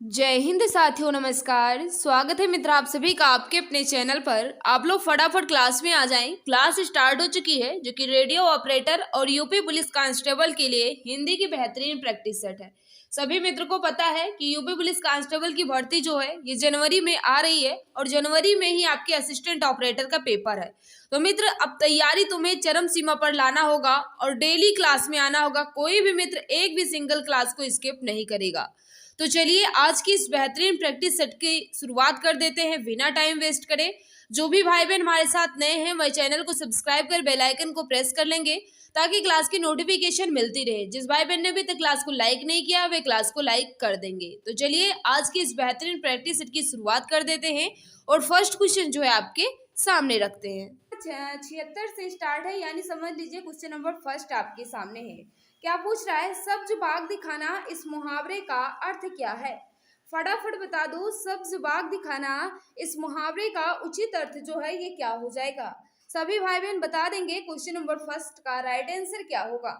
जय हिंद साथियों, नमस्कार। स्वागत है मित्र आप सभी का आपके अपने चैनल पर। आप लोग फटाफट क्लास में आ जाएं। क्लास स्टार्ट हो चुकी है, जो कि रेडियो ऑपरेटर और यूपी पुलिस कांस्टेबल के लिए हिंदी की बेहतरीन प्रैक्टिस सेट है। सभी मित्र को पता है कि यूपी पुलिस कांस्टेबल की भर्ती जो है ये जनवरी में आ रही है और जनवरी में ही आपके असिस्टेंट ऑपरेटर का पेपर है। तो मित्र अब तैयारी तुम्हें चरम सीमा पर लाना होगा और डेली क्लास में आना होगा। कोई भी मित्र एक भी सिंगल क्लास को स्किप नहीं करेगा। तो चलिए आज की इस बेहतरीन प्रैक्टिस सेट की शुरुआत कर देते हैं बिना टाइम वेस्ट करे। जो भी भाई बहन हमारे साथ नए हैं वह चैनल को सब्सक्राइब कर बेल आइकन को प्रेस कर लेंगे ताकि क्लास की नोटिफिकेशन मिलती रहे। जिस भाई बहन ने अभी तक क्लास को लाइक नहीं किया वे क्लास को लाइक कर देंगे। तो चलिए आज की इस बेहतरीन प्रैक्टिस सेट की शुरुआत कर देते हैं और फर्स्ट क्वेश्चन जो है आपके सामने रखते हैं। 76 से स्टार्ट है, यानी समझ लीजिए क्वेश्चन नंबर फर्स्ट आपके सामने है। क्या पूछ रहा है? सब्ज बाग दिखाना, इस मुहावरे का अर्थ क्या है? फटाफट बता दो। सब्ज बाग दिखाना, इस मुहावरे का उचित अर्थ जो है ये क्या हो जाएगा? सभी भाई बहन बता देंगे क्वेश्चन नंबर फर्स्ट का राइट आंसर क्या होगा।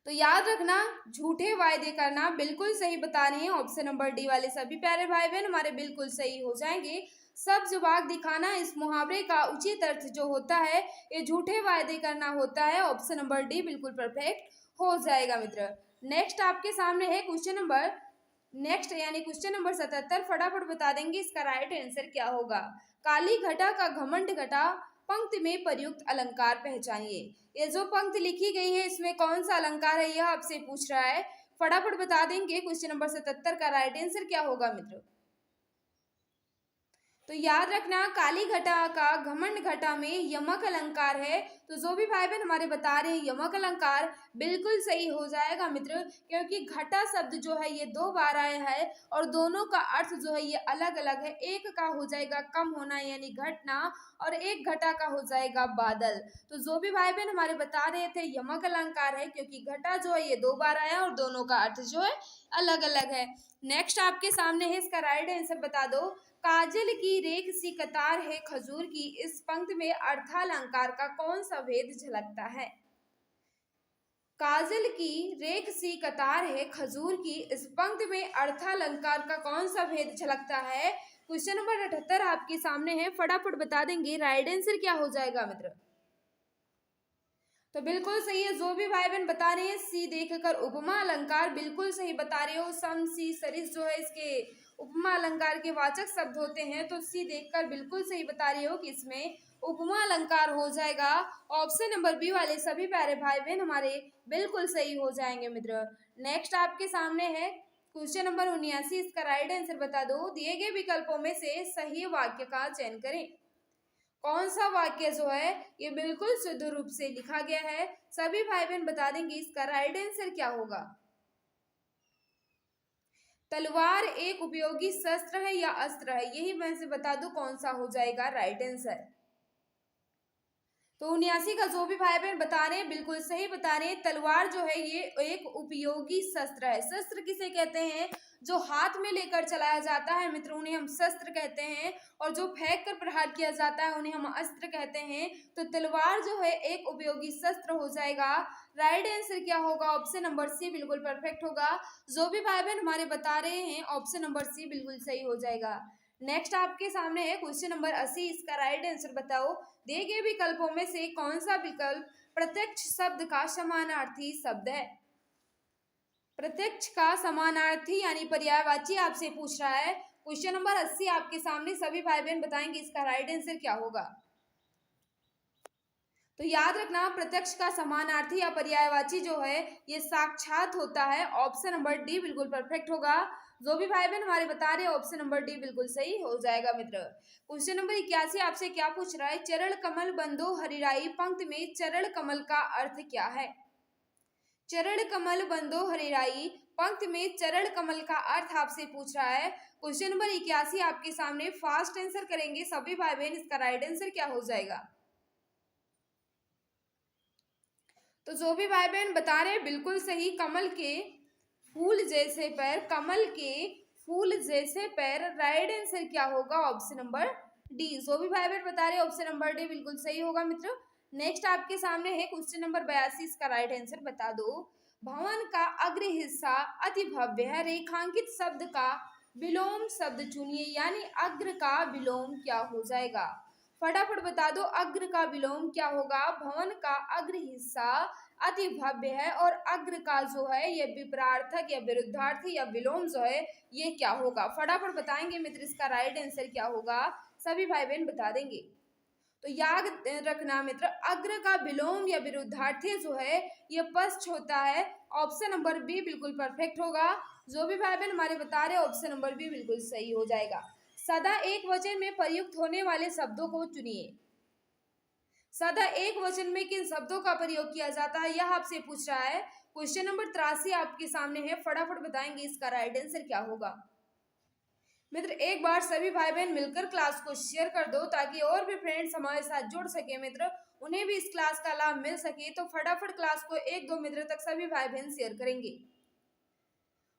तो याद रखना, झूठे वायदे करना बिल्कुल सही बता रहे हैं। ऑप्शन नंबर डी वाले सभी प्यारे भाई बहन हमारे बिल्कुल सही हो जाएंगे। सब्ज बाग दिखाना, इस मुहावरे का उचित अर्थ जो होता है ये झूठे वायदे करना होता है। ऑप्शन नंबर डी बिल्कुल परफेक्ट हो जाएगा मित्र। नेक्स्ट आपके सामने है क्वेश्चन नंबर नेक्स्ट यानी क्वेश्चन नंबर 77। फटाफट बता देंगे इसका राइट आंसर क्या होगा। काली घटा का घमंड घटा, पंक्ति में प्रयुक्त अलंकार पहचानिए। ये जो पंक्ति लिखी गई है इसमें कौन सा अलंकार है यह आपसे पूछ रहा है। फटाफट बता देंगे क्वेश्चन नंबर 77 का राइट आंसर क्या होगा मित्र। तो याद रखना, काली घटा का घमंड घटा में यमक अलंकार है। तो जो भी भाई बहन हमारे बता रहे हैं यमक अलंकार बिल्कुल सही हो जाएगा मित्र, क्योंकि घटा शब्द जो है ये दो बार आया है और दोनों का अर्थ जो है ये अलग अलग है। एक का हो जाएगा कम होना यानी घटना और एक घटा का हो जाएगा बादल। तो जो भी भाई बहन हमारे बता रहे थे यमक अलंकार है, क्योंकि घटा जो है ये दो बार आया और दोनों का अर्थ जो है अलग अलग है। नेक्स्ट आपके सामने है, इसका राइट आंसर बता दो। काजल की रेख सी कतार है खजूर की, इस पंक्ति में अर्थालंकार का कौन सा भेद झलकता है? काजल की रेख सी कतार है खजूर की, इस पंक्ति में अर्थालंकार का कौन सा भेद झलकता है? क्वेश्चन नंबर 78 आपके सामने है। फटाफट बता देंगे राइट आंसर क्या हो जाएगा मित्र। तो बिल्कुल सही है। जो भी भाई बहन बता रहे हैं सी देखकर उपमा अलंकार बिल्कुल सही बता रहे हो। सम सी सरिस जो है इसके उपमा अलंकार के वाचक शब्द होते हैं। तो सी देखकर बिल्कुल सही बता रही हो कि इसमें उपमा अलंकार हो जाएगा। ऑप्शन नंबर बी वाले सभी प्यारे भाई बहन हमारे बिल्कुल सही हो जाएंगे मित्र। नेक्स्ट आपके सामने है क्वेश्चन नंबर 79। इसका राइट आंसर बता दो। दिए गए विकल्पों में से सही वाक्य का चयन करें। कौन सा वाक्य जो है ये बिल्कुल शुद्ध रूप से लिखा गया है? सभी भाई बहन बता देंगे इसका राइट आंसर क्या होगा। तलवार एक उपयोगी शस्त्र है या अस्त्र है? यही मैं से बता दूं कौन सा हो जाएगा राइट आंसर। तो 79 का जो भी भाई बहन बता रहे हैं बिल्कुल सही बता रहे हैं। तलवार जो है ये एक उपयोगी शस्त्र है। शस्त्र किसे कहते हैं? जो हाथ में लेकर चलाया जाता है मित्र उन्हें हम शस्त्र कहते हैं, और जो फेंक कर प्रहार किया जाता है उन्हें हम अस्त्र कहते हैं। तो तलवार जो है एक उपयोगी शस्त्र हो जाएगा। राइट आंसर क्या होगा? ऑप्शन नंबर सी बिल्कुल परफेक्ट होगा। जो भी भाई बहन हमारे बता रहे हैं ऑप्शन नंबर सी बिल्कुल सही हो जाएगा। नेक्स्ट आपके सामने है क्वेश्चन नंबर 80। इसका राइट आंसर बताओ। दिए गए विकल्पों में से कौन सा विकल्प प्रत्यक्ष शब्द का समानार्थी शब्द है? प्रत्यक्ष का समानार्थी यानी पर्यायवाची आपसे पूछ रहा है। क्वेश्चन नंबर 80 आपके सामने सभी भाई बहन बताएंगे इसका राइट आंसर क्या होगा। तो याद रखना, प्रत्यक्ष का समानार्थी या पर्यायवाची जो है ये साक्षात होता है। ऑप्शन नंबर डी बिल्कुल परफेक्ट होगा। जो भी भाई बहन हमारे बता रहे हैं ऑप्शन नंबर डी बिल्कुल सही हो जाएगा मित्र। क्वेश्चन नंबर 81 आपसे क्या पूछ रहा है? चरण कमल बंदो हरिराई, पंक्ति में चरण कमल का अर्थ क्या है? चरण कमल बंदो हरिराई, पंक्ति में चरण कमल का अर्थ आपसे पूछ रहा है। क्वेश्चन नंबर 81 आपके सामने फास्ट आंसर करेंगे सभी भाई बहन, इसका राइट आंसर क्या हो जाएगा। तो जो भी भाई बहन बता रहे हैं बिल्कुल सही। कमल के फूल जैसे पैर, कमल के फूल जैसे पैर, राइट आंसर क्या होगा? Option number D. जो भी भाई बहन बता रहे हैं ऑप्शन नंबर डी बिल्कुल सही होगा मित्र। नेक्स्ट आपके सामने है क्वेश्चन नंबर 82। इसका राइट आंसर बता दो। भवन का अग्र हिस्सा अति भव्य है। रेखांकित शब्द का विलोम शब्द चुनिए, यानी अग्र का विलोम क्या हो जाएगा? फटाफट बता दो, अग्र का विलोम क्या होगा? भवन का अग्र हिस्सा अति भव्य है, और अग्र का जो है ये विपरार्थक या विरुद्धार्थी या विलोम जो है ये क्या होगा? फटाफट बताएंगे मित्र, इसका राइट आंसर क्या होगा? सभी भाई बहन बता देंगे। तो याद रखना मित्र, अग्र का विलोम या विरुद्धार्थी जो है ये पश्च होता है। ऑप्शन नंबर बी बिल्कुल परफेक्ट होगा। जो भी भाई बहन हमारे बता रहे ऑप्शन नंबर बी बिल्कुल सही हो जाएगा। सदा एक वचन में प्रयुक्त होने वाले शब्दों को चुनिए। सदा एक वचन में किन शब्दों का प्रयोग किया जाता है, यह आपसे पूछ रहा है। क्वेश्चन नंबर 83 आपके सामने है। फटाफट बताएंगे इसका राइट आंसर क्या होगा? मित्र एक बार सभी भाई बहन मिलकर क्लास को शेयर कर दो, ताकि और भी फ्रेंड्स हमारे साथ जुड़ सके मित्र, उन्हें भी इस क्लास का लाभ मिल सके। तो फटाफट क्लास को 1-2 मित्र तक सभी भाई बहन शेयर करेंगे।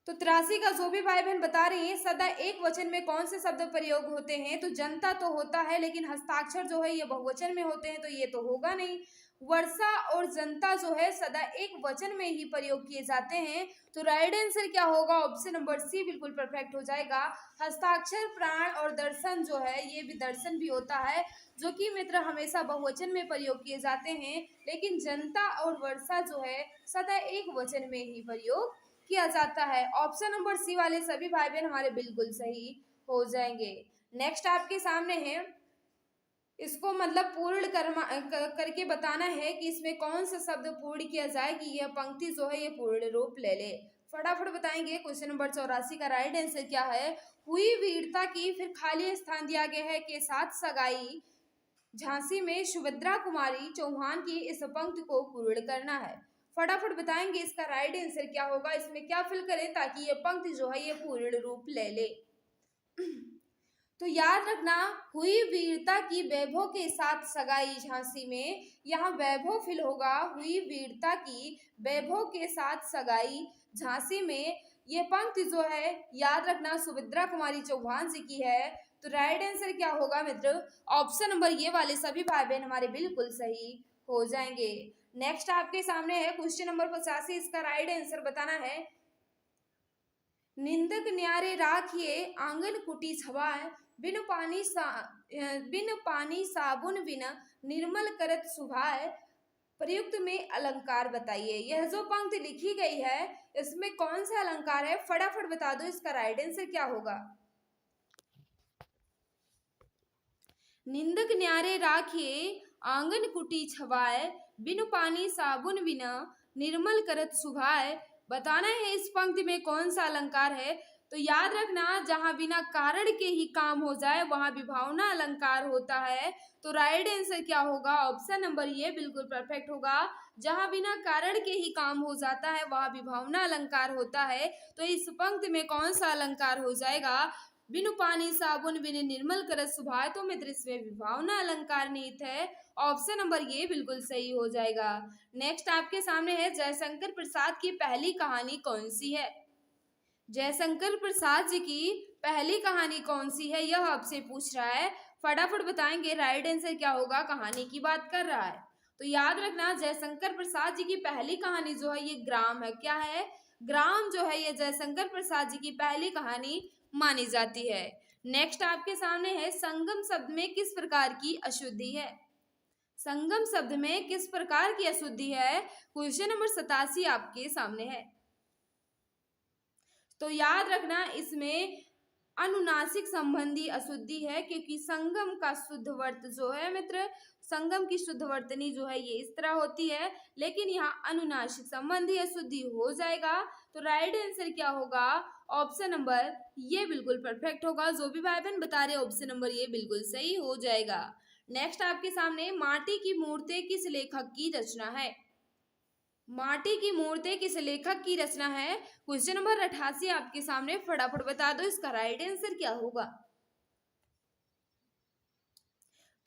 तो 83 का जो भी भाई बहन बता रही हैं, सदा एक वचन में कौन से शब्द प्रयोग होते हैं? तो जनता तो होता है, लेकिन हस्ताक्षर जो है ये बहुवचन में होते हैं, तो ये तो होगा नहीं। वर्षा और जनता जो है सदा एक वचन में ही प्रयोग किए जाते हैं। तो राइट आंसर क्या होगा? ऑप्शन नंबर सी बिल्कुल परफेक्ट हो जाएगा। हस्ताक्षर, प्राण और दर्शन जो है ये भी दर्शन भी होता है, जो कि मित्र हमेशा बहुवचन में प्रयोग किए जाते हैं, लेकिन जनता और वर्षा जो है सदा एक वचन में ही प्रयोग किया जाता है। ऑप्शन नंबर सी वाले सभी भाई बहन हमारे बिल्कुल सही हो जाएंगे। नेक्स्ट आपके सामने है, इसको मतलब पूर्ण करके बताना है कि इसमें कौन सा शब्द पूर्ण किया जाए कि यह पंक्ति जो है ये पूर्ण रूप ले ले। फटाफट बताएंगे। क्वेश्चन नंबर 84 का राइट आंसर क्या है? हुई वीरता की, फिर खाली स्थान दिया गया है के साथ सगाई झांसी में सुभद्रा कुमारी चौहान की, इस पंक्ति को पूर्ण करना है। फटाफट बताएंगे इसका राइट आंसर क्या होगा? इसमें क्या फिल करें ताकि ये पंक्ति जो है ये पूर्ण रूप ले ले? तो याद रखना, हुई वीरता की वैभव के साथ सगाई झांसी में, यहाँ वैभव फिल होगा। हुई वीरता की वैभव के साथ सगाई झांसी में, ये पंक्ति जो है याद रखना सुभद्रा कुमारी चौहान जी की है। तो राइट आंसर क्या होगा मित्र? ऑप्शन नंबर ये वाले सभी भाई बहन हमारे बिल्कुल सही हो जाएंगे। नेक्स्ट आपके सामने है क्वेश्चन नंबर 85, इसका राइट आंसर बताना है। निंदक न्यारे राखिए आंगन कुटी छवाए, बिन पानी साबुन बिना निर्मल करत सुभाए, प्रयुक्त में अलंकार बताइए। यह जो पंक्ति लिखी गई है इसमें कौन सा अलंकार है? फटाफट बता दो, इसका राइट आंसर क्या होगा? निंदक न्यारे राखिए आंगन कुटी छवाए, बिन पानी साबुन बिना निर्मल करत सुभाए, बताना है इस पंक्ति में कौन सा अलंकार है। तो याद रखना, जहां बिना कारण के ही काम हो जाए वहां विभावना अलंकार होता है। तो राइट आंसर क्या होगा? ऑप्शन नंबर ये बिल्कुल परफेक्ट होगा। जहां बिना कारण के ही काम हो जाता है वहां विभावना अलंकार होता है। तो इस पंक्ति में कौन सा अलंकार हो जाएगा? बिनु पानी साबुन बिन निर्मल करत सुभाए, तो मित्र इसमें विभावना अलंकार निहित है। ऑप्शन नंबर ये बिल्कुल सही हो जाएगा। नेक्स्ट आपके सामने है, जयशंकर प्रसाद की पहली कहानी कौन सी है? जयशंकर प्रसाद जी की पहली कहानी कौन सी है, यह आपसे पूछ रहा है। फटाफट बताएंगे राइट आंसर क्या होगा? कहानी की बात कर रहा है। तो याद रखना, जयशंकर प्रसाद जी की पहली कहानी जो है ये ग्राम है। क्या है? ग्राम जो है ये जयशंकर प्रसाद जी की पहली कहानी मानी जाती है। नेक्स्ट आपके सामने है, संगम शब्द में किस प्रकार की अशुद्धि है? संगम शब्द में किस प्रकार की अशुद्धि है? क्वेश्चन नंबर 87 आपके सामने है। तो याद रखना, इसमें अनुनासिक संबंधी अशुद्धि है, क्योंकि संगम का शुद्ध वर्त जो है मित्र, संगम की शुद्ध वर्तनी जो है ये इस तरह होती है, लेकिन यहाँ अनुनासिक संबंधी अशुद्धि हो जाएगा। तो राइट आंसर क्या होगा? ऑप्शन नंबर ये बिल्कुल परफेक्ट होगा। जो भी भाई बहन बता रहे ऑप्शन नंबर ये बिल्कुल सही हो जाएगा। नेक्स्ट आपके सामने, माटी की मूर्ति किस लेखक की रचना है? माटी की मूर्ति किस लेखक की रचना है? क्वेश्चन नंबर 88 आपके सामने। फटाफट बता दो, इसका राइट आंसर क्या होगा?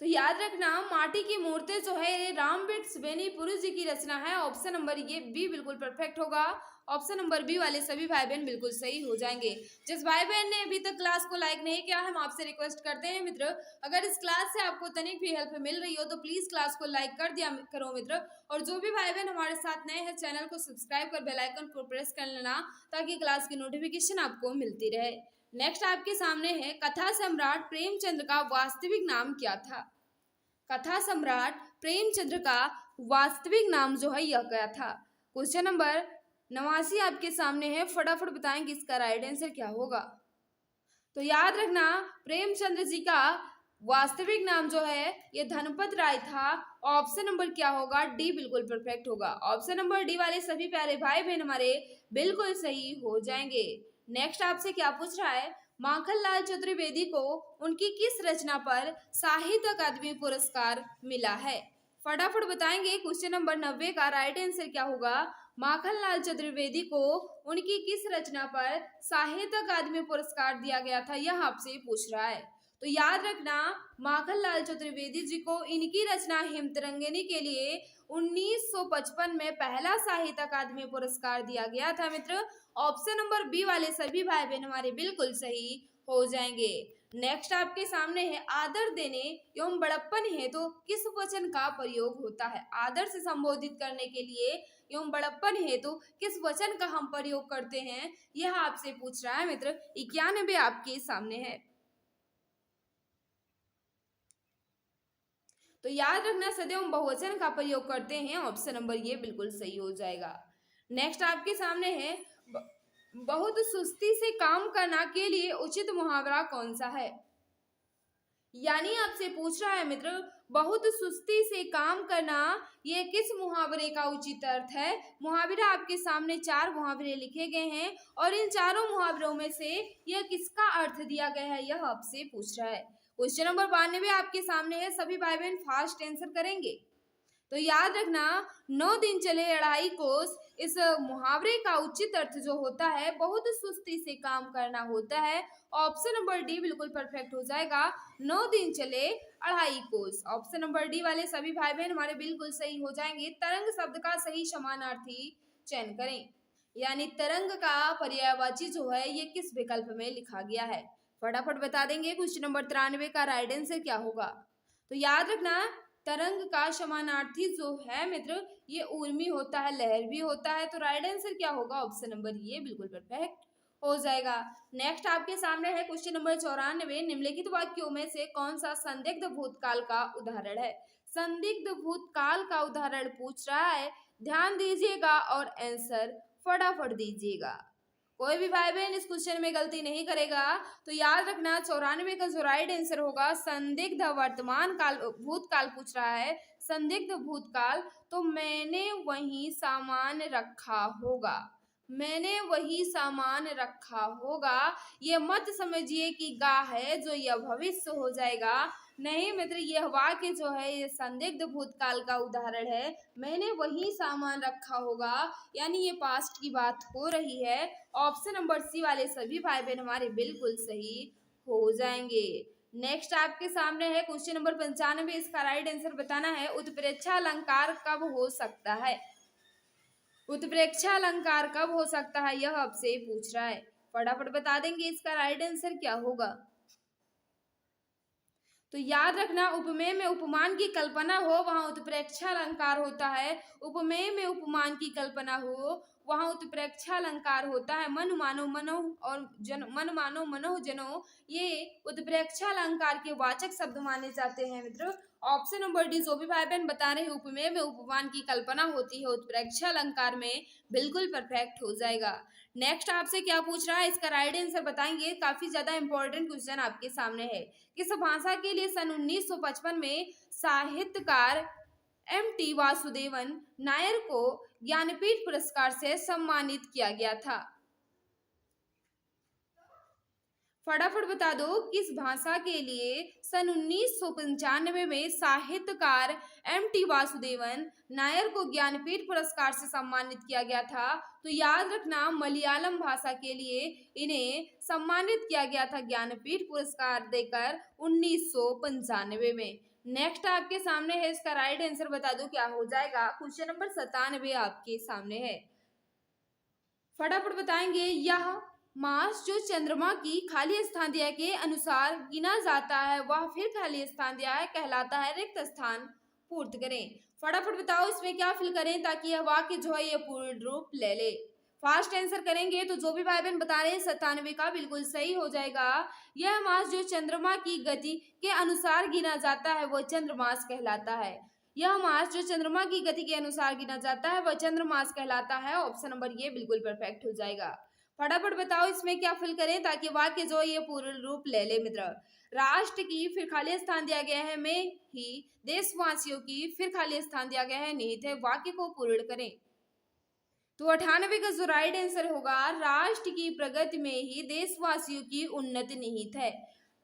तो याद रखना माटी की मूर्तें जो है ये रामबिट्स बेनीपुर जी की रचना है। ऑप्शन नंबर ये बी बिल्कुल परफेक्ट होगा। ऑप्शन नंबर बी वाले सभी भाई बहन बिल्कुल सही हो जाएंगे। जिस भाई बहन ने अभी तक क्लास को लाइक नहीं किया, हम आपसे रिक्वेस्ट करते हैं मित्र, अगर इस क्लास से आपको तनिक भी हेल्प मिल रही हो तो प्लीज क्लास को लाइक कर दिया करो मित्र। और जो भी भाई बहन हमारे साथ नए हैं, चैनल को सब्सक्राइब कर बेल आइकन को प्रेस कर लेना ताकि क्लास की नोटिफिकेशन आपको मिलती रहे। नेक्स्ट आपके सामने है, कथा सम्राट प्रेमचंद का वास्तविक नाम क्या था? कथा सम्राट प्रेमचंद्र का वास्तविक नाम जो है यह क्या था? क्वेश्चन नंबर 89 आपके सामने है, फटाफट बताएंगे इसका राइट आंसर क्या होगा। तो याद रखना प्रेमचंद्र जी का वास्तविक नाम जो है ये धनपत राय था। ऑप्शन नंबर क्या होगा? डी बिल्कुल परफेक्ट होगा। ऑप्शन नंबर डी वाले सभी प्यारे भाई बहन हमारे बिल्कुल सही हो जाएंगे। नेक्स्ट आपसे क्या पूछ रहा है, माखनलाल चतुर्वेदी को उनकी किस रचना पर साहित्य अकादमी पुरस्कार मिला है? फटाफट बताएंगे क्वेश्चन नंबर 90 का राइट आंसर क्या होगा। माखनलाल चतुर्वेदी को उनकी किस रचना पर साहित्य अकादमी पुरस्कार दिया गया था, यह आपसे पूछ रहा है। तो याद रखना माखनलाल चतुर्वेदी जी को इनकी रचना हेमतरंगिणी के लिए 1955 में पहला साहित्य अकादमी पुरस्कार दिया गया था मित्र। ऑप्शन नंबर बी वाले सभी भाई बहन हमारे बिल्कुल सही हो जाएंगे। नेक्स्ट आपके सामने है, आदर देने एवं बड़प्पन हेतु किस वचन का प्रयोग होता है? आदर से संबोधित करने के लिए एवं बड़प्पन हेतु किस वचन का हम प्रयोग करते हैं, यह आपसे पूछ रहा है मित्र। 91 आपके सामने है। तो याद रखना सदैव बहुवचन का प्रयोग करते हैं। ऑप्शन नंबर ये बिल्कुल सही हो जाएगा। नेक्स्ट आपके सामने है, बहुत सुस्ती से काम करना के लिए उचित मुहावरा कौन सा है? यानी आपसे पूछ रहा है मित्र, बहुत सुस्ती से काम करना ये किस मुहावरे का उचित अर्थ है? मुहावरा आपके सामने 4 मुहावरे लिखे गए हैं और इन चारों मुहावरों में से यह किसका अर्थ दिया गया है, यह आपसे पूछ रहा है। क्वेश्चन नंबर 92 आपके सामने है, सभी भाई बहन फास्ट आंसर करेंगे। तो याद रखना 9 दिन चले अढ़ाई कोस, इस मुहावरे का उचित अर्थ जो होता है बहुत सुस्ती से काम करना होता है। ऑप्शन नंबर डी बिल्कुल परफेक्ट हो जाएगा। 9 दिन चले अढ़ाई कोस। ऑप्शन नंबर डी वाले सभी भाई बहन हमारे बिल्कुल सही हो जाएंगे। तरंग शब्द का सही समानार्थी चयन करें, यानी तरंग का पर्यायवाची जो है ये किस विकल्प में लिखा गया है? फटाफट बता देंगे क्वेश्चन नंबर 93 का राइट आंसर क्या होगा। तो याद रखना तरंग का समानार्थी जो है मित्र ये ऊर्मी होता है, लहर भी होता है। तो राइट आंसर क्या होगा? ऑप्शन नंबर ये बिल्कुल परफेक्ट हो जाएगा। नेक्स्ट आपके सामने है क्वेश्चन नंबर 94, निम्नलिखित वाक्यों में से कौन सा संदिग्ध भूतकाल का उदाहरण है? संदिग्ध भूतकाल का उदाहरण पूछ रहा है, ध्यान दीजिएगा और आंसर फटाफट दीजिएगा। कोई भी भाई बहन इस क्वेश्चन में गलती नहीं करेगा। तो याद रखना 94 का जो राइट आंसर होगा, संदिग्ध वर्तमान काल भूतकाल पूछ रहा है। संदिग्ध भूतकाल, तो मैंने वही सामान रखा होगा, मैंने वही सामान रखा होगा। ये मत समझिए कि गा है जो यह भविष्य हो जाएगा, नहीं मित्र, यह वाक्य जो है ये संदिग्ध भूतकाल का उदाहरण है। मैंने वही सामान रखा होगा, यानी ये पास्ट की बात हो रही है। ऑप्शन नंबर सी वाले सभी भाई बहन हमारे बिल्कुल सही हो जाएंगे। नेक्स्ट आपके सामने है क्वेश्चन नंबर 95, इसका राइट आंसर बताना है। उत्प्रेक्षा अलंकार कब हो सकता है? उत्प्रेक्षा अलंकार कब हो सकता है, यह आपसे पूछ रहा है। फटाफट बता देंगे इसका राइट आंसर क्या होगा। तो याद रखना उपमेय में उपमान की कल्पना हो वहां उत्प्रेक्षा अलंकार होता है। उपमेय में उपमान की कल्पना हो वहां उत्प्रेक्षा अलंकार होता है। मन मानो मनो और जन, मन मानो मनो जनो, ये उत्प्रेक्षा अलंकार के वाचक शब्द माने जाते हैं मित्र। ऑप्शन नंबर डी जो भी भाई बहन बता रहे हैं उपमेय में उपमान की कल्पना होती है उत्प्रेक्षा अलंकार में, बिल्कुल परफेक्ट हो जाएगा। नेक्स्ट आपसे क्या पूछ रहा है, इसका राइट आंसर बताएंगे। काफी ज्यादा इंपॉर्टेंट क्वेश्चन आपके सामने है। किस भाषा के लिए सन 1955 में साहित्यकार एम.टी. वासुदेवन नायर को ज्ञानपीठ पुरस्कार से सम्मानित किया गया था? फटाफट बता दो किस भाषा के लिए सन 1995 में साहित्यकार एम.टी. वासुदेवन नायर को ज्ञानपीठ पुरस्कार से सम्मानित किया गया था? तो याद रखना मलयालम भाषा के लिए इन्हें सम्मानित किया गया था ज्ञानपीठ पुरस्कार देकर 1995 में। नेक्स्ट आपके सामने है, इसका राइट आंसर बता दो क्या हो जाएगा। क्वेश्चन नंबर 97 आपके सामने है, फटाफट बताएंगे। यह मास जो चंद्रमा की खाली स्थान दिया के अनुसार गिना जाता है वह फिर खाली स्थान दिया है कहलाता है, रिक्त स्थान पूर्त करें। फटाफट बताओ इसमें क्या फिल करें ताकि यह वाक्य जो है ये पूर्ण रूप ले ले। फास्ट आंसर करेंगे तो जो भी भाई बहन बता रहे हैं 97 का बिल्कुल सही हो जाएगा। यह मास जो चंद्रमा की गति के अनुसार गिना जाता है वह चंद्रमास कहलाता है। यह मास जो चंद्रमा की गति के अनुसार गिना जाता है वह चंद्रमास कहलाता है। ऑप्शन नंबर ये बिल्कुल परफेक्ट हो जाएगा। फटाफट बताओ इसमें क्या फिल करें ताकि वाक्य जो ये पूर्ण रूप ले ले मित्र। राष्ट्र की फिर खाली स्थान दिया गया है में ही, देशवासियों की फिर खाली स्थान दिया गया है निहित है, वाक्य को पूर्ण करें। तो 98 का जो राइट आंसर होगा, राष्ट्र की प्रगति में ही देशवासियों की उन्नति निहित है।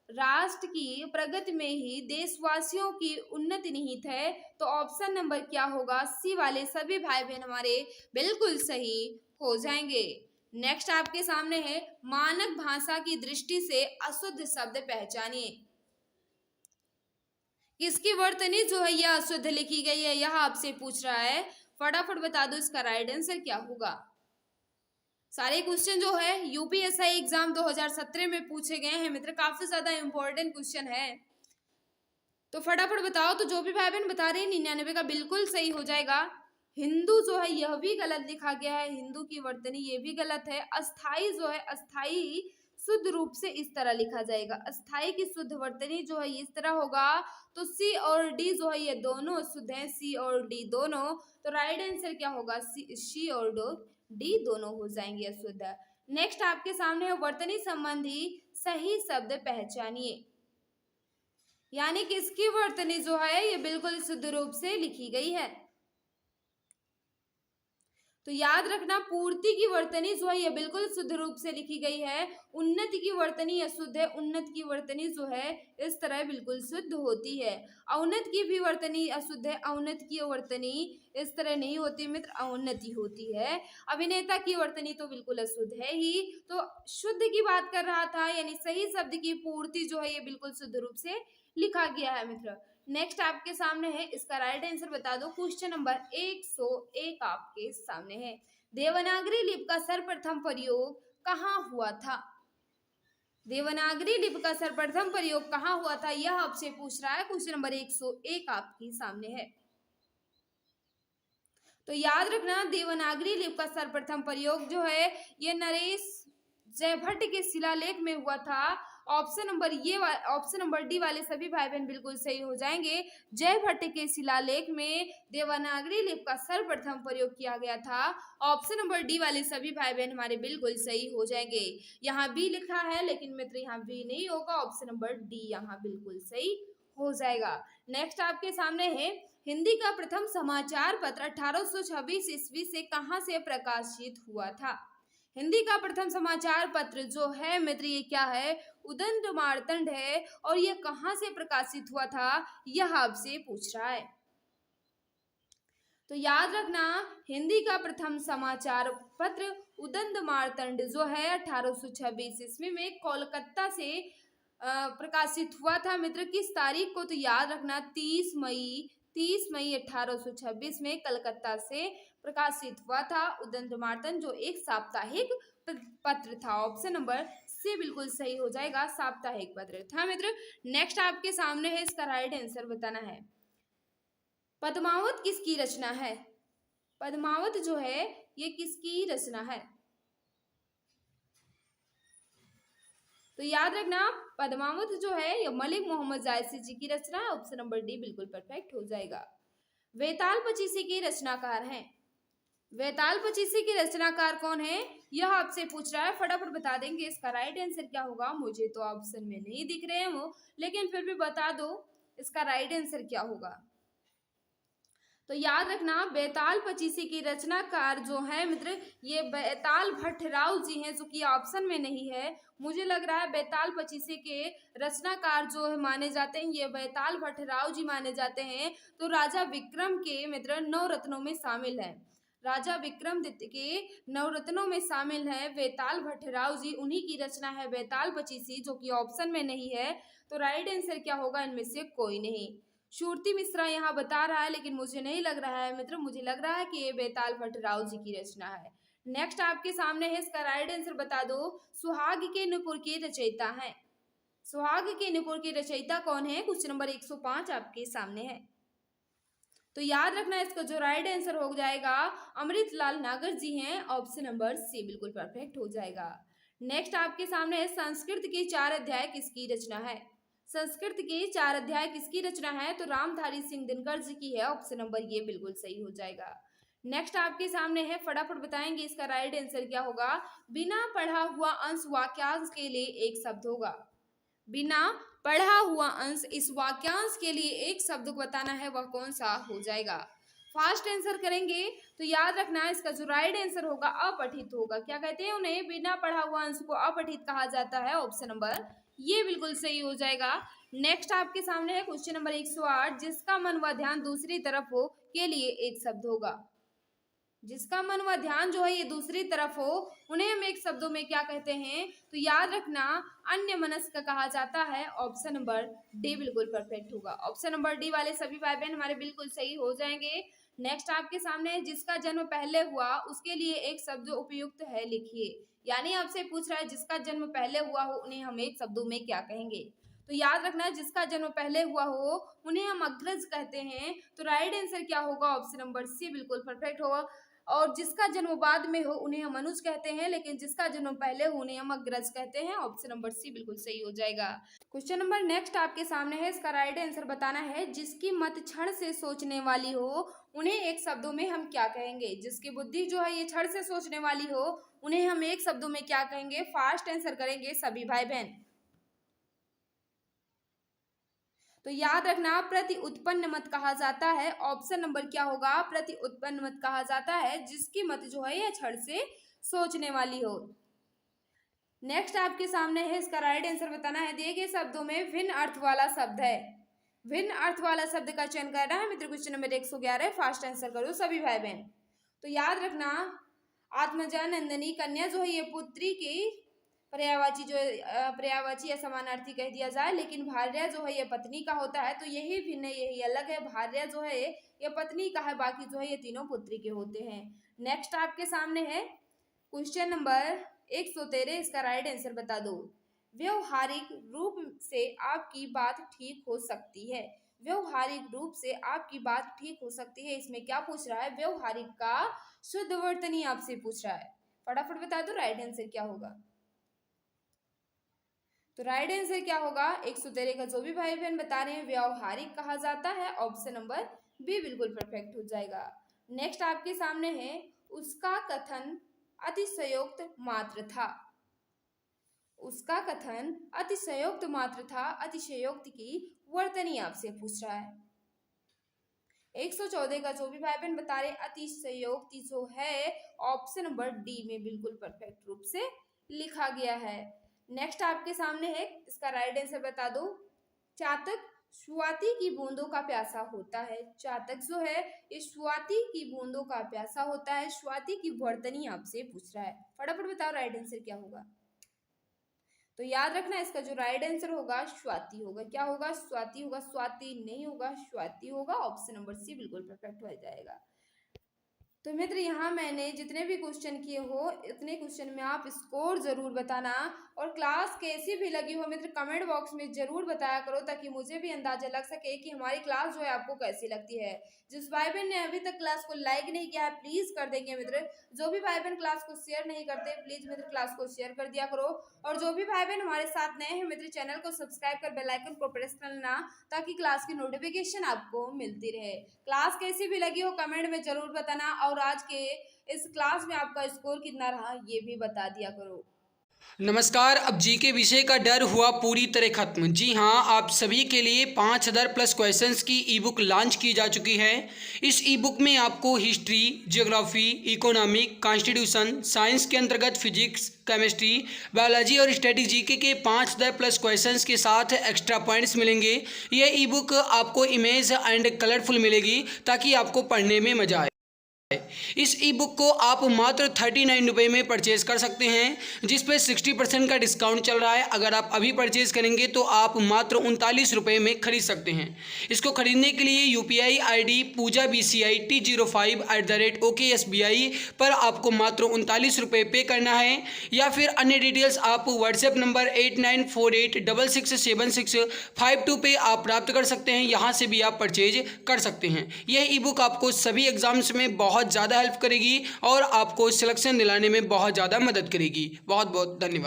राष्ट्र की प्रगति में ही देशवासियों की उन्नति निहित है। तो ऑप्शन नंबर क्या होगा, सी वाले सभी भाई बहन हमारे बिल्कुल सही हो जाएंगे। नेक्स्ट आपके सामने है, मानक भाषा की दृष्टि से अशुद्ध शब्द पहचानिए। किसकी वर्तनी जो है यह अशुद्ध लिखी गई है, यह आपसे पूछ रहा है। फटाफट बता दो इसका राइट आंसर क्या होगा। सारे क्वेश्चन जो है यूपीएससी एग्जाम 2017 में पूछे गए हैं मित्र, काफी ज्यादा इंपॉर्टेंट क्वेश्चन है। तो फटाफट बताओ। तो जो भी भाई बहन बता रहे हैं 99 का बिल्कुल सही हो जाएगा। हिंदू जो है यह भी गलत लिखा गया है, हिंदू की वर्तनी ये भी गलत है। अस्थाई जो है, अस्थाई शुद्ध रूप से इस तरह लिखा जाएगा। अस्थाई की शुद्ध वर्तनी जो है इस तरह होगा। तो सी और डी जो है ये दोनों शुद्ध हैं, सी और डी दोनों। तो राइट आंसर क्या होगा, सी और डी दोनों हो जाएंगे अशुद्ध। नेक्स्ट आपके सामने है, वर्तनी संबंधी सही शब्द पहचानिए। यानी कि इसकी वर्तनी जो है ये बिल्कुल शुद्ध रूप से लिखी गई है। तो याद रखना, पूर्ति की वर्तनी जो है ये बिल्कुल शुद्ध रूप से लिखी गई है। उन्नति की वर्तनी अशुद्ध है, उन्नत की वर्तनी जो है इस तरह बिल्कुल शुद्ध होती है। अवनत की भी वर्तनी अशुद्ध है, अवनत की वर्तनी इस तरह नहीं होती मित्र, अवनति होती है। अभिनेता की वर्तनी तो बिल्कुल अशुद्ध है ही। तो शुद्ध की बात कर रहा था, यानी सही शब्द की पूर्ति जो है ये बिल्कुल शुद्ध रूप से लिखा गया है मित्र। नेक्स्ट आपके सामने है, इसका राइट आंसर बता दो। क्वेश्चन नंबर 101 आपके सामने है, देवनागरी लिपि का सर्वप्रथम प्रयोग कहाँ हुआ था। देवनागरी लिपि का सर्वप्रथम प्रयोग कहाँ हुआ था यह आपसे पूछ रहा है। क्वेश्चन नंबर 101 आपके सामने है। तो याद रखना, देवनागरी लिपि का सर्वप्रथम प्रयोग जो है ये नरेश जयभट्ट के शिलालेख में हुआ था। ऑप्शन नंबर डी वाले सभी भाई बहन बिल्कुल सही हो जाएंगे। जयभट्ट के शिलालेख में देवनागरी लिपि का सर्वप्रथम प्रयोग किया गया था। ऑप्शन नंबर डी वाले सभी भाई बहन हमारे बिल्कुल सही हो जाएंगे। यहाँ बी लिखा है लेकिन मित्र यहाँ बी नहीं होगा, ऑप्शन नंबर डी यहाँ बिल्कुल सही हो जाएगा। नेक्स्ट आपके सामने है, हिंदी का प्रथम समाचार पत्र 1826 ईस्वी से कहाँ से प्रकाशित हुआ था। हिंदी का प्रथम समाचार पत्र जो है मित्र ये क्या है, उदंत मार्तंड है। और ये कहाँ से प्रकाशित हुआ था यह आपसे पूछ रहा है। तो याद रखना, हिंदी का प्रथम समाचार पत्र उदंत मार्तंड जो है 1826 ईस्वी में कोलकाता से प्रकाशित हुआ था मित्र। किस तारीख को, तो याद रखना 30 मई 1826 में कलकत्ता से प्रकाशित हुआ था उदंत मार्तंड, जो एक साप्ताहिक पत्र था। ऑप्शन नंबर सी बिल्कुल सही हो जाएगा, साप्ताहिक पत्र था मित्र। नेक्स्ट आपके सामने है, इसका राइट आंसर बताना है। पद्मावत किसकी रचना है। पद्मावत जो है ये किसकी रचना है। तो याद रखना, पद्मावत जो है ये मलिक मोहम्मद जायसी जी की रचना है। ऑप्शन नंबर डी बिल्कुल परफेक्ट हो जाएगा। वेताल पचीसी के रचनाकार हैं। वेताल पचीसी के रचनाकार कौन है यह आपसे पूछ रहा है। फटाफट बता देंगे इसका राइट आंसर क्या होगा। मुझे तो ऑप्शन में नहीं दिख रहे हैं वो, लेकिन फिर भी बता दो इसका राइट आंसर क्या होगा। तो याद रखना, बेताल पचीसी की रचनाकार जो है मित्र ये बेताल भट्टराव जी हैं, जो कि ऑप्शन में नहीं है। मुझे लग रहा है बेताल पचीसी के रचनाकार जो है माने जाते हैं ये बेताल भट्टराव जी माने जाते हैं। तो राजा विक्रम के मित्र नवरत्नों में शामिल है। राजा विक्रमादित्य के नवरत्नों में शामिल है बेताल भट्टराव जी, उन्हीं की रचना है बेताल पचीसी, जो कि ऑप्शन में नहीं है। तो राइट आंसर क्या होगा, इनमें से कोई नहीं। श्रुति मिश्रा यहाँ बता रहा है, लेकिन मुझे नहीं लग रहा है मित्र, मुझे लग रहा है कि ये बेताल भट्टराव जी की रचना है। नेक्स्ट आपके सामने है, इसका राइट आंसर बता दो। सुहाग के नुपुर के रचयिता है। सुहाग के नुपुर के रचयिता कौन है? क्वेश्चन नंबर 105 आपके सामने है। तो याद रखना, इसका जो राइट आंसर हो जाएगा अमृतलाल नागर जी हैं। ऑप्शन नंबर सी बिल्कुल परफेक्ट हो जाएगा। नेक्स्ट आपके सामने है, संस्कृत के 4 अध्याय किसकी रचना है? संस्कृत के 4 अध्याय किसकी रचना है? तो रामधारी सिंह दिनकर जी की है। ऑप्शन नंबर ये बिल्कुल सही हो जाएगा। नेक्स्ट आपके सामने है, फटाफट बताएंगे इसका राइट आंसर क्या होगा। बिना पढ़ा हुआ अंश वाक्यांश के लिए एक शब्द होगा। बिना पढ़ा हुआ अंश इस वाक्यांश के लिए एक शब्द को बताना है, वह कौन सा हो जाएगा? फास्ट आंसर करेंगे तो याद रखना, इसका जो राइट आंसर होगा अपठित होगा। क्या कहते हैं उन्हें? बिना पढ़ा हुआ अंश को अपठित कहा जाता है। ऑप्शन नंबर ये बिल्कुल सही हो जाएगा। नेक्स्ट आपके सामने है क्वेश्चन नंबर 108, जिसका मन व ध्यान दूसरी तरफ हो के लिए एक शब्द होगा। जिसका मन व ध्यान जो है ये दूसरी तरफ हो, उन्हें हम एक शब्दों में क्या कहते हैं? तो याद रखना, अन्य मनस्क कहा जाता है। ऑप्शन नंबर डी बिल्कुल परफेक्ट होगा। ऑप्शन नंबर डी वाले सभी भाई बहन हमारे बिल्कुल सही हो जाएंगे। नेक्स्ट आपके सामने है, जिसका जन्म पहले हुआ उसके लिए एक शब्द उपयुक्त है लिखिए। यानी आपसे पूछ रहा है, जिसका जन्म पहले हुआ हो उन्हें हम एक शब्दों में क्या कहेंगे? तो याद रखना, जिसका जन्म पहले हुआ हो उन्हें हम अग्रज कहते हैं। तो राइट आंसर क्या होगा? ऑप्शन नंबर सी बिल्कुल परफेक्ट होगा। और जिसका जन्म बाद में हो उन्हें हम अनुज कहते हैं, लेकिन जिसका जन्म पहले हो उन्हें हम अग्रज कहते हैं। ऑप्शन नंबर सी बिल्कुल सही हो जाएगा। क्वेश्चन नंबर नेक्स्ट आपके सामने है, इसका राइट आंसर बताना है। जिसकी मत क्षण से सोचने वाली हो उन्हें एक शब्दों में हम क्या कहेंगे? जिसकी बुद्धि जो है ये क्षण से सोचने वाली हो उन्हें हम एक शब्दों में क्या कहेंगे? फास्ट आंसर करेंगे सभी भाई बहन। तो याद रखना, प्रति उत्पन्न मत कहा जाता है। ऑप्शन नंबर क्या होगा? प्रति उत्पन्न मत कहा जाता है जिसकी मत जो है यह क्षण से सोचने वाली हो। नेक्स्ट आपके सामने है, इसका राइट आंसर बताना है। दिए गए शब्दों में भिन्न अर्थ वाला शब्द है। भिन्न अर्थ वाला शब्द का चयन करना है मित्र। क्वेश्चन नंबर 111 फास्ट आंसर करो सभी भाई बहन। तो याद रखना, आत्मजा नंदनी कन्या जो है ये पुत्री की पर्यायवाची जो पर्यायवाची या समानार्थी कह दिया जाए, लेकिन भार्या जो है ये पत्नी का होता है। तो यही भिन्न है, यही अलग है। भार्या जो है ये पत्नी का है, बाकी जो है ये तीनों पुत्री के होते हैं। नेक्स्ट आपके सामने है क्वेश्चन नंबर 113, इसका राइट आंसर बता दो। व्यवहारिक रूप से आपकी बात ठीक हो सकती है। व्यवहारिक रूप से आपकी बात ठीक हो सकती है, इसमें क्या पूछ रहा है? व्यवहारिक का शुद्ध वर्तनी आपसे पूछ रहा है। फटाफट बता दो राइट आंसर क्या होगा। तो राइट आंसर क्या होगा? 113 का जो भी भाई बहन बता रहे हैं व्यवहारिक कहा जाता है। ऑप्शन नंबर बी बिल्कुल परफेक्ट हो जाएगा। नेक्स्ट आपके सामने है, उसका कथन अतिशयोक्त मात्र था। उसका कथन अतिशयोक्त मात्र था। अतिशयोक्त की वर्तनी आपसे पूछ रहा है। 114 का जो भी भाई बहन बता रहे अतिशयोक्ति जो है ऑप्शन नंबर डी में बिल्कुल परफेक्ट रूप से लिखा गया है। नेक्स्ट आपके सामने है, इसका राइट आंसर बता दो। चातक स्वाति की बूंदों का प्यासा होता है। चातक जो है ये स्वाति की बूंदों का प्यासा होता है। स्वाति की वर्तनी आपसे पूछ रहा है। फटाफट बताओ राइट आंसर क्या होगा। तो याद रखना, इसका जो राइट आंसर होगा स्वाति होगा। क्या होगा? स्वाति होगा। स्वाति नहीं होगा, स्वाति होगा। ऑप्शन नंबर सी बिल्कुल परफेक्ट हो जाएगा। तो मित्र यहाँ मैंने जितने भी क्वेश्चन किए हो इतने क्वेश्चन में आप स्कोर जरूर बताना, और क्लास कैसी भी लगी हो मित्र कमेंट बॉक्स में जरूर बताया करो, ताकि मुझे भी अंदाजा लग सके कि हमारी क्लास जो है आपको कैसी लगती है। जिस भाई बहन ने अभी तक क्लास को लाइक नहीं किया है प्लीज कर देंगे मित्र। जो भी भाई बहन क्लास को शेयर नहीं करते प्लीज मित्र क्लास को शेयर कर दिया करो। और जो भी भाई बहन हमारे साथ नए हैं मित्र चैनल को सब्सक्राइब कर बेल आइकन को प्रेस करना, ताकि क्लास की नोटिफिकेशन आपको मिलती रहे। क्लास कैसी भी लगी हो कमेंट में जरूर बताना, और आज के इस क्लास में आपका स्कोर कितना रहा ये भी बता दिया करो। नमस्कार। अब जीके विषय का डर हुआ पूरी तरह खत्म। जी हाँ, आप सभी के लिए 5000 प्लस क्वेश्चंस की ई बुक लॉन्च की जा चुकी है। इस ई बुक में आपको history, geography, economic, constitution, science के अंतर्गत फिजिक्स, केमिस्ट्री, बायोलॉजी और स्टैटिक जीके के 5000 प्लस क्वेश्चंस के साथ एक्स्ट्रा पॉइंट्स मिलेंगे। यह ई बुक आपको इमेज एंड कलरफुल मिलेगी ताकि आपको पढ़ने में मजा आए। इस ई बुक को आप मात्र 39 रुपये में परचेज कर सकते हैं, जिस पे 60% का डिस्काउंट चल रहा है। अगर आप अभी परचेज करेंगे तो आप मात्र 39 रुपये में खरीद सकते हैं। इसको खरीदने के लिए UPI ID पूजा BCI T05@OKSBI पर आपको मात्र 39 रुपये पे करना है, या फिर अन्य डिटेल्स आप व्हाट्सएप नंबर 8948667652 पे आप प्राप्त कर सकते हैं। यहाँ से भी आप परचेज कर सकते हैं। यह ई बुक आपको सभी एग्जाम्स में बहुत ज़्यादा हेल्प करेगी और आपको सिलेक्शन दिलाने में बहुत ज़्यादा मदद करेगी। बहुत बहुत धन्यवाद।